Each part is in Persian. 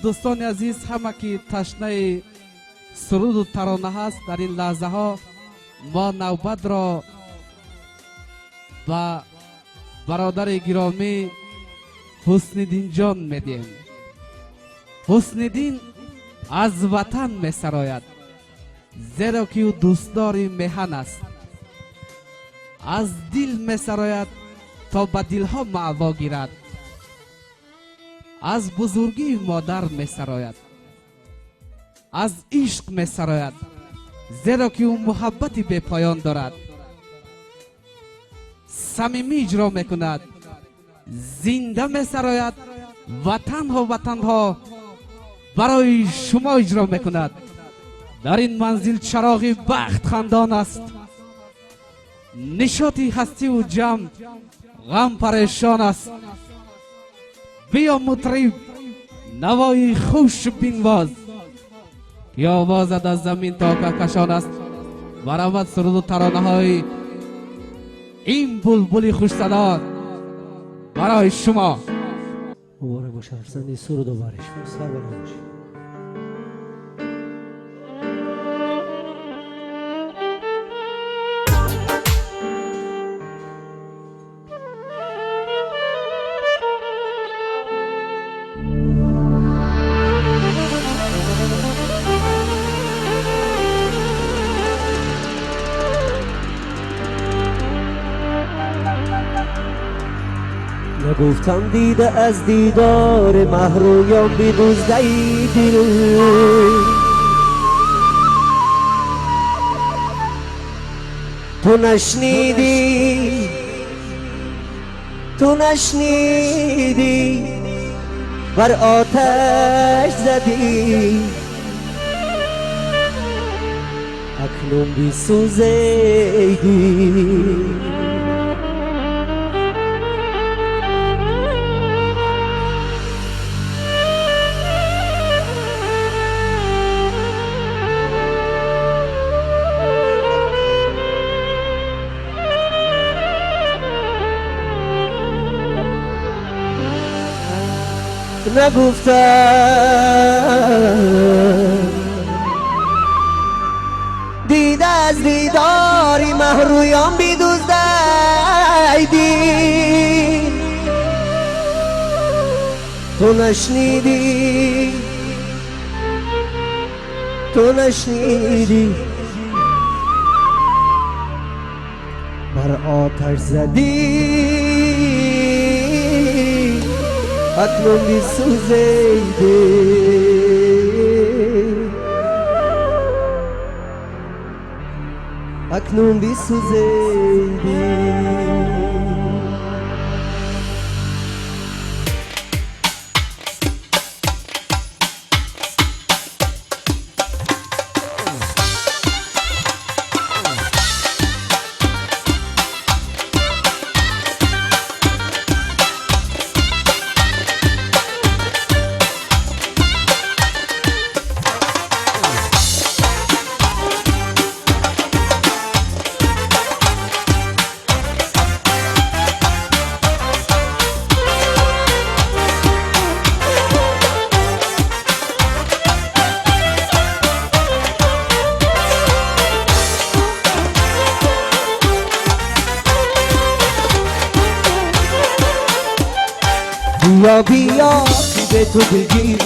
دوستان عزیز، همه که تشنه سرود و ترانه هست، در این لحظه ها ما نوبت را با برادر گرامی حسن‌الدین جان میدیم. حسن‌الدین از وطن می سراید، زیرا که او دوستدار میهن است. از دل می سراید تا به دلها معوا گیرد. از بزرگی مادر می سراید، از عشق می سراید، زیرا که او محبتی به پایان دارد. صمیمی اجرا می کند، زنده می سراید، وطن ها برای شما اجرا می کند. در این منزل چراغی بخت خندان است، نشاطی هستی و جمع غم پریشان است. بیا مطرب نوای خوش بینواز، که آوازت از زمین تا کهکشان است. برآمد سرود و ترانه های این بلبل خوش صدا برای شما. مبارک باشه فرزندی، سرود و بارش سر بلند باشه. نگفتم دیده از دیدار محرویان بیدوزده ای دل، تو نشنیدی بر آتش زدی، اکنون بی سوزیدی. نگفتم دیده از دیداری محرویان بیدوزده ای دل، تو نشنیدی بر آتش زدی، اکنون بی سوزیده، اکنون بی سوزیده. بیا به تو بگیر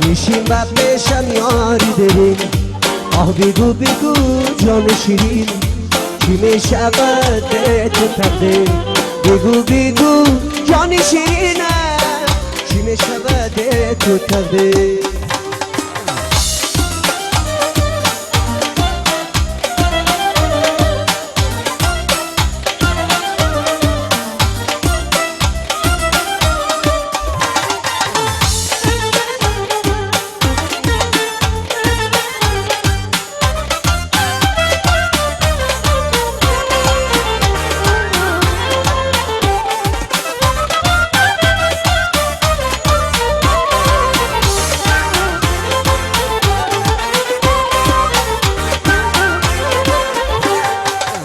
میشیم و پیشم یاری بریم. آه بگو جان شیرین، چی میشود به تو تقدیر. بگو جان شیرینه، چی میشود به تو تقدیر.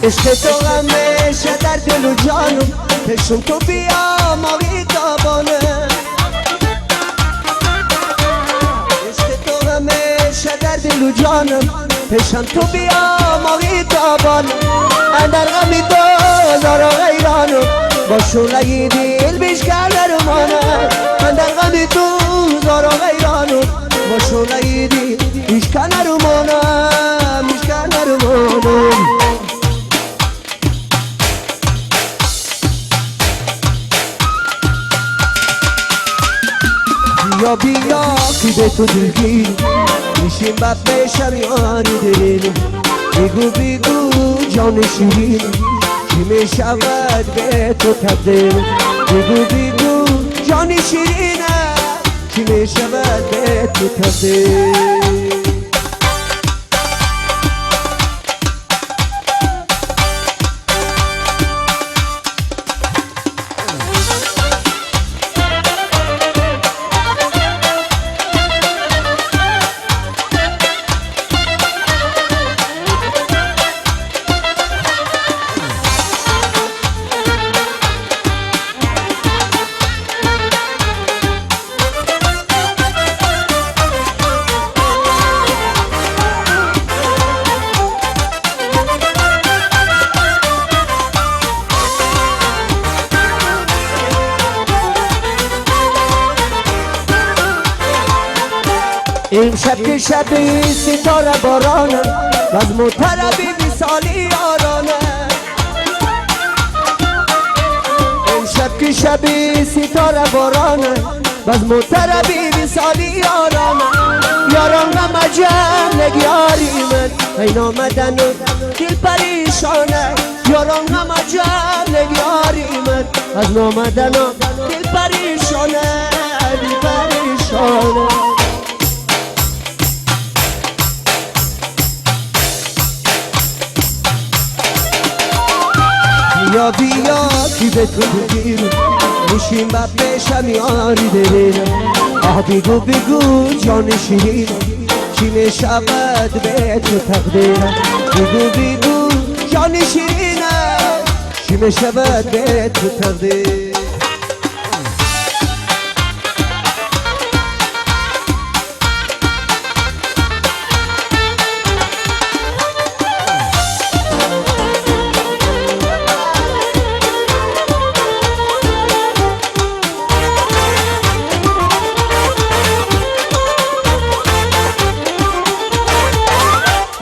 عشق تو همیشه در دل و جانم، پشم تو بیا ماهی تابانه. بگو جانم پیشم تو بیا ماهی تابان اندر غمی تو زارا غیرانم با شعله دل بیشکر درمانم اندر غمی تو زارا غیرانم با شعله دل بیشکر درمانم بیشکر درمانم بیا بیا که به تو دلگیر میشیم بب شمیان دل بگو بگو جان شیرین چی میشود به تو تبدیل بگو بگو جان شیرینه چی میشود به تو تبدیل این شب که شب ستاره بارانه و از مطربی وصالی یارانه این شب که شب ستاره بارانه و از مطربی وصالی یارانه یاران غم عجب نگیاری من این آمدن و دل پریشانه یاران غم عجب نگیاری من از نامدن و دل پریشانه دل پریشانه بیا بیا کی به تو بگیر میشیم بب شمیاری دلیم آه بگو بگو جان شیرین چی میشود به تو تقدیرم بگو بگو جان شیرینه چی میشود به تو تقدیر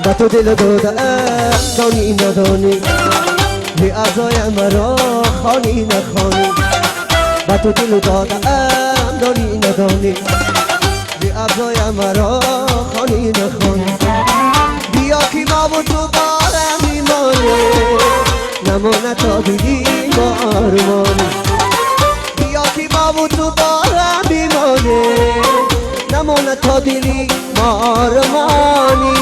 با تو دل دادم دانی ندانی به اعضای مرا خانی نخوانی با تو دل دادم دانی ندانی به اعضای مرا خانی نخوانی بیا که ما و تو با هم میمانه نمانه تا دیدی ما آرمانی بیا که ما و تو با هم میمانه نمانه تا دیدی ما آرمانی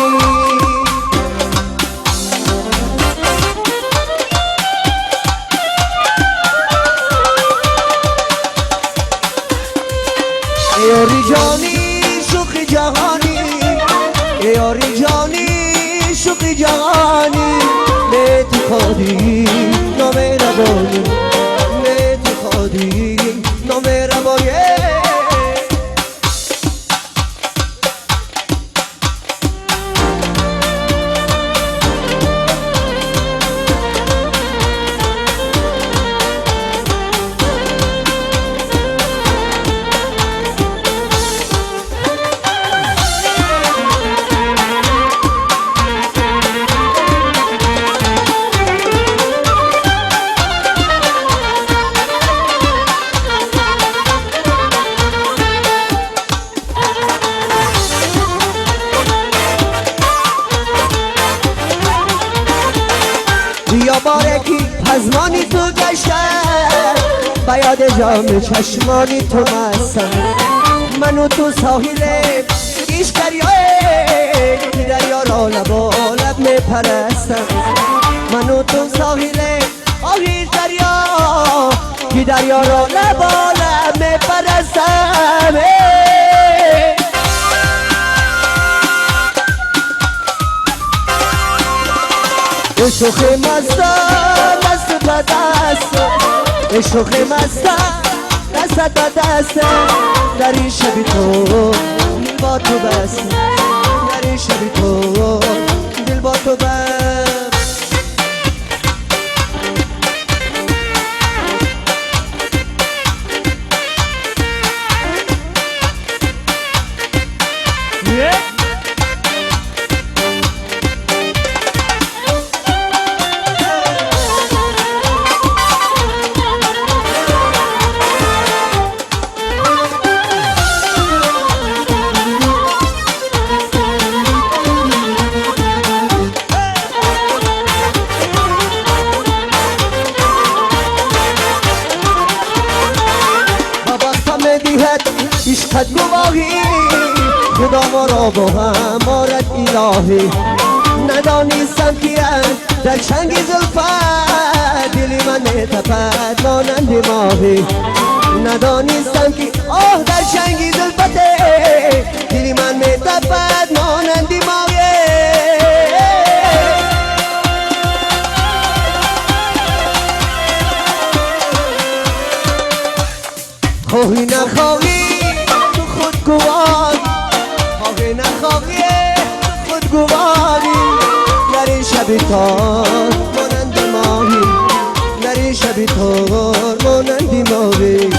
یاری جانی شوخ جهانی یاری جانی شوخ جهانی نه تو خودی نامهربانی نه تو خودی نامهربانی بیا بارکی پزمانی تو گشتم با یاد جام چشمانی تو مستم منو تو ساحل ایش دریای که دریا را لبا لب میپرستم منو تو ساحل آهی دریا که دریا را لبا لب میپرستم عشق مستا دست به دست عشق مستا دست به دست در این شبی تو با تو بست در این شبی خدا ما را با هم آرد الهی ندانستم که در چنگ زلفت دل من میتپد مانند ماهی ندانستم که آه در چنگ زلفت دل من میتپد مانند ماهی خواهی نخواهی تو خود گواری خواهی نخواهی خود گواری در این شب تار مانند ماهی در این شب تار مانند ماهی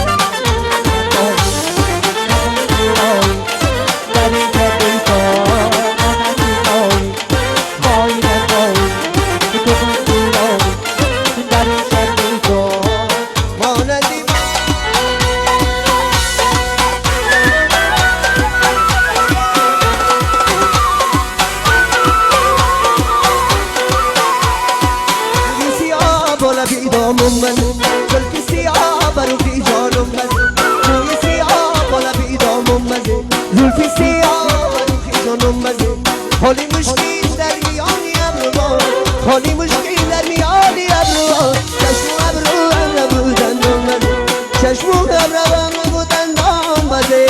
در این شب تار مانند ماهی خواهی نخواهی تو خود گواری در این شب تار مانند من زلفی سیاه بروخی جانم مزه روی سیاه بالا بیدامم مزه زلفی سیاه بروخی جانم مزه حالی مشکل در میانی ابرو حالی مشکل در میانی ابرو چشم ابرو هم نبودن مزه چشم ابرو هم نبودن مزه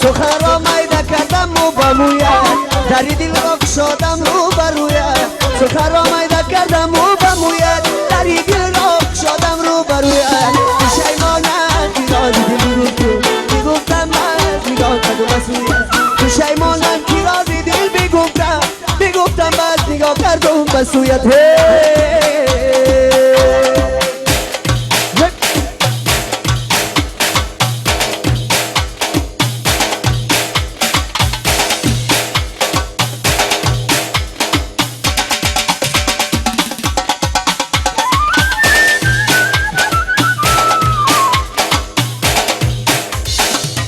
سخن را میده کردم و بموید در دل را شادم رو بروید سخن را میده کردم و بموید در دل را شادم رو بروید پشیمانم که رازی دل رو تو بگفتم بس نگاه کرد و مسئولیت پشیمانم که رازی دل بگفتم بس نگاه کرد و مسئولیت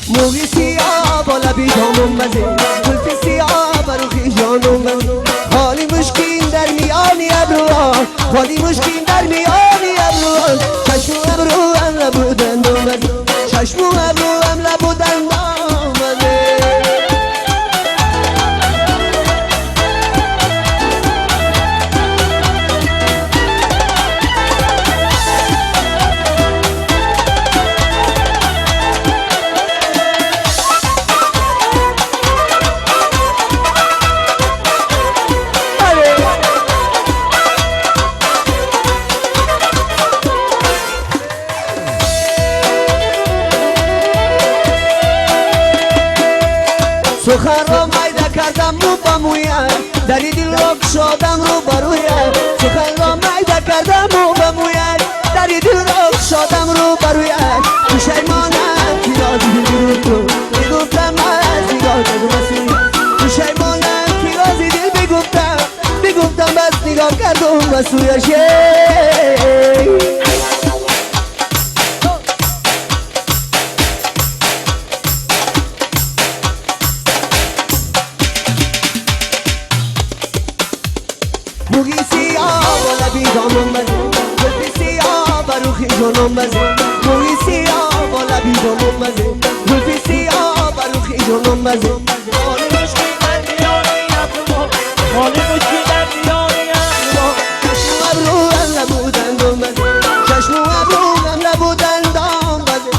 موی سیاه بالا بیدامم مزه زلفی سیاه بروخی جانم مزه حالی مشکین در میانی ابروها حالی مشکین در میانی ابروها چشم ابرو هم نبودن مزه چشم ابرو هم نبودن مزه سخن را میده کردم رو بموید در دل را شادم رو بروید سخن را میده کردم رو بموید در دل را شادم رو بروید پشیمانم که رازی دل رو تو بگفتم از نگاه کرد و مسئولیت پشیمانم که رازی دل بگفتم بس نگاه کرد و مسئولیت موی سیاه بالا بیدامم مزه زلفی سیاه بروخی جانم مزه موی سیاه بالا بیدامم مزه زلفی سیاه بروخی جانم مزه حالی مشکل در میانی ابرو حالی مشکل در میانی ابرو چشم ابرو هم نبودن مزه چشم ابرو هم نبودن مزه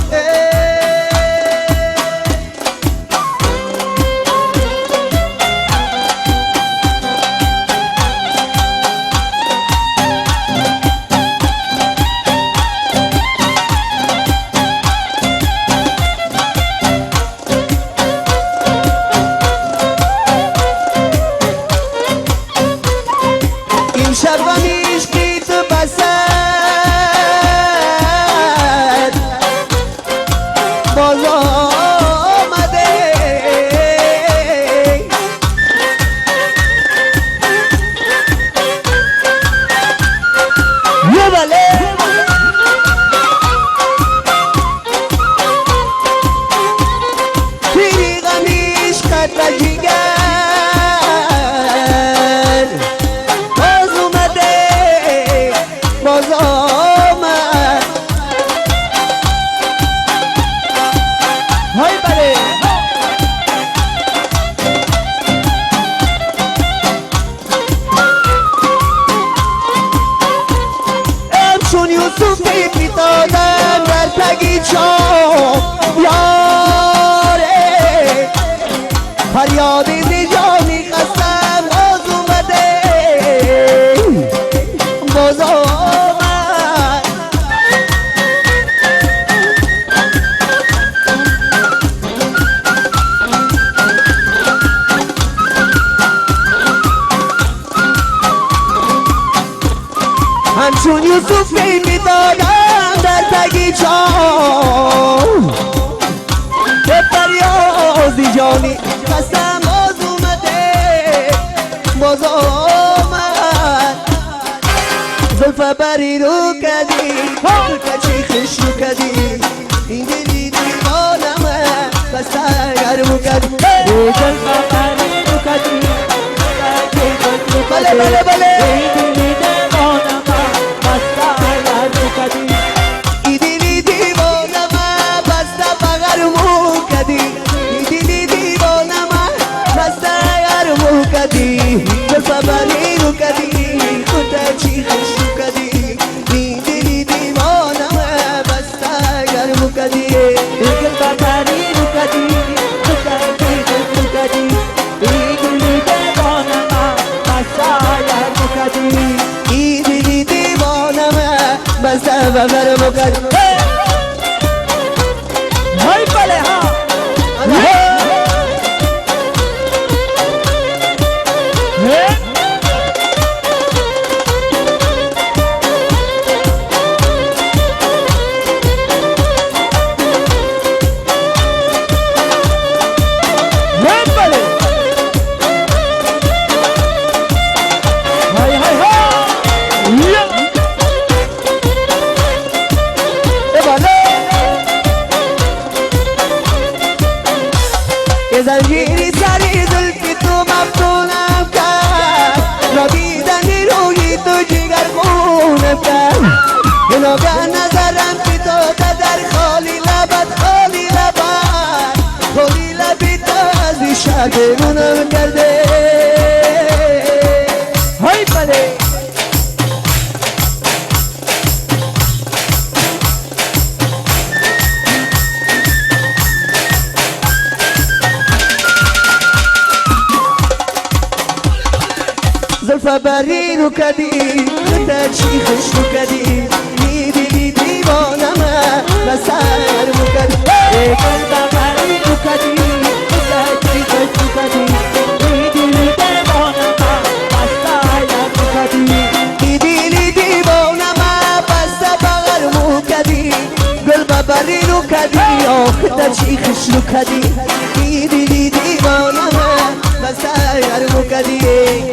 فیب میدادم در تگی چام یاره فریادی زی جانی خستم باز اومده باز آمد همچون یوسف فیب میدادم در تگی چام به فریادی جانی خستم باز اومده باز آمد زلف بری رو کدی کچی خش رو کدی این دلی دیوانمه بس اگر رو کدی زلف بری رو کدی بله بله بله این دلی دیوانمه بس اگر رو کدی این دلی دیوانمه بس اگر رو کدی این دلی دیوانمه بس اگر رو کدی زلف بری رو کدی کچی خش رو کدی این دلی دیوانمه بس اگر رو کدی زلف بری رو کدی کچی خش رو کدی این دلی دیوانمه بس اگر رو کدی این دلی دیوانمه بس اگر رو کدی های بله ها زنجیری سری زلفی تو مفتونم کرد را دیدنی روی تو جگر خونم کرد یه ناگه نظرم که تو در خالی لبت خالی لبت خالی لبی تو از این شهر بیرونم کرده های بله زلف بری رو کدی تا چی خوش رو کدی دیدی دیوانمه بسر رو کدی زلف بری رو کدی کچی خش رو کدی این دلی دیوانمه بس اگر رو کدی دیدی دیوانمه بس بغر مو کدی گل ببری رو کدی آخ تا چی خوش رو کدی دیدی دیوانمه بسر رو کدی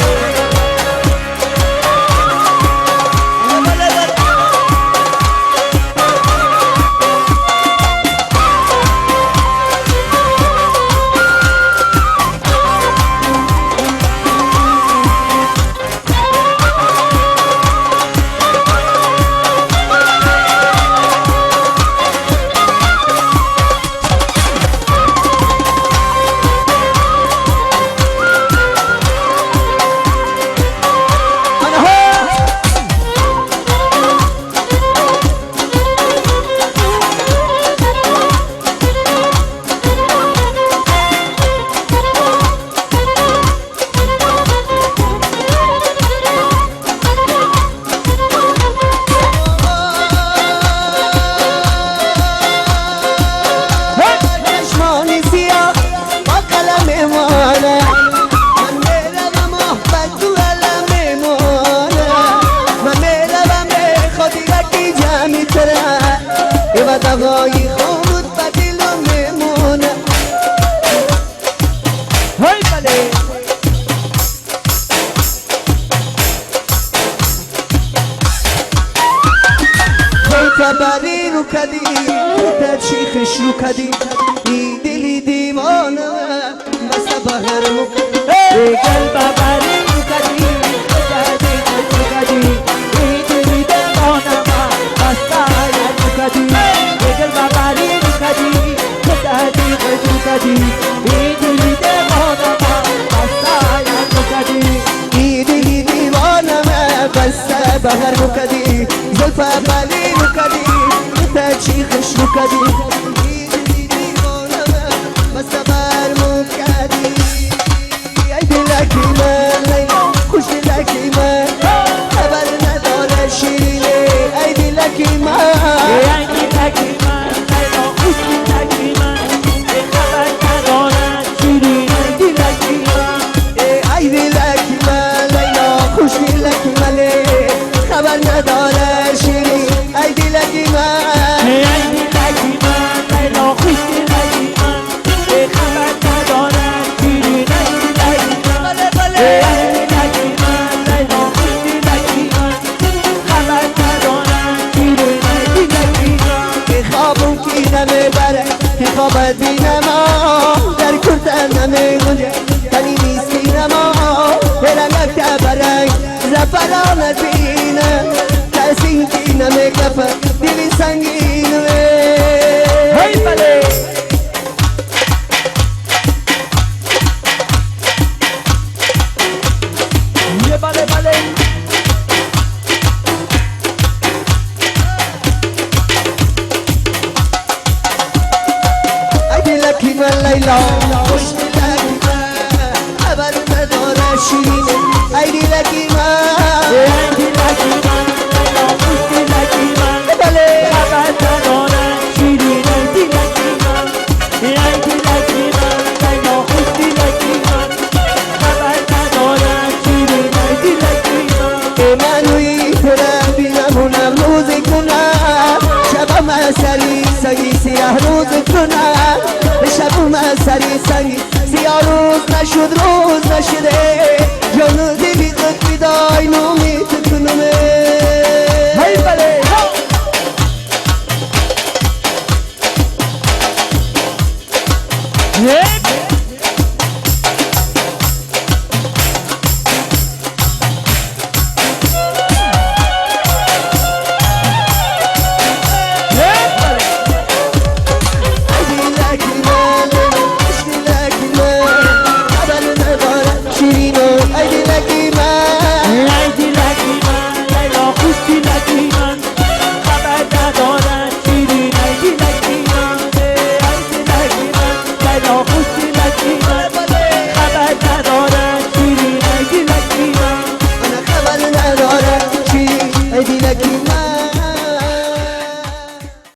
دغای خود بدل میمونه های بله خیلی بری رو کدی تا چیخش رو کدی ای دلی دیوانه مثل بهر مکدی قلب بری رو کدی کدی کدی ای دلی دیوانه مثل بهر مکدی قلب بری رو کدی کدی کدی ای دلی دیوانه مثل بهر مکدی ای دلی دیوانه مثل بهر مکدی زلفه بلی رو کدی تا چی خوش رو کدی دیدی بانمه بسته برمون کدی ای دلکی من لیلا خوش دلکی من خبر نداره شیرینه ای دلکی من ای دلکی من لیلا خوش دلکی من خبر نداره شیرینه ای دلکی من ای دلکی من لیلا خوش دلکی من خبر نداره شیرین ای دلکی من ای دلکی من لیلا خوش دلکی من خبر نداره شیرینه ای دلکی من بله بله ای دلکی من لیلا خوش دلکی من خبر نداره شیرینه ای دلکی من که خوابم کی نمیبره که خوابت بینما در کرتن نمیگنجه تنی نیستی نما برنگک تبرنگ زفرانت بینه کسی کی نمیکفه دیوی سنگینه هی بله یه بله بله ای دلکی من لیلا خوش دلکی من خبر نداره شیرینه ای دلکی من ای دلکی من لیلا خوش دلکی من بله خبر نداره شیرینه ای دلکی من ای دلکی من لیلا خوش دلکی من خبر نداره شیرینه ای دلکی من که منوی تو را بینمونم روزی کنم شبم سری سری سیاه روز کنم شبم سری سری سیاه روز نشد روز نشده جانو دیوی خود بیدای نومید کنمه هی بله هی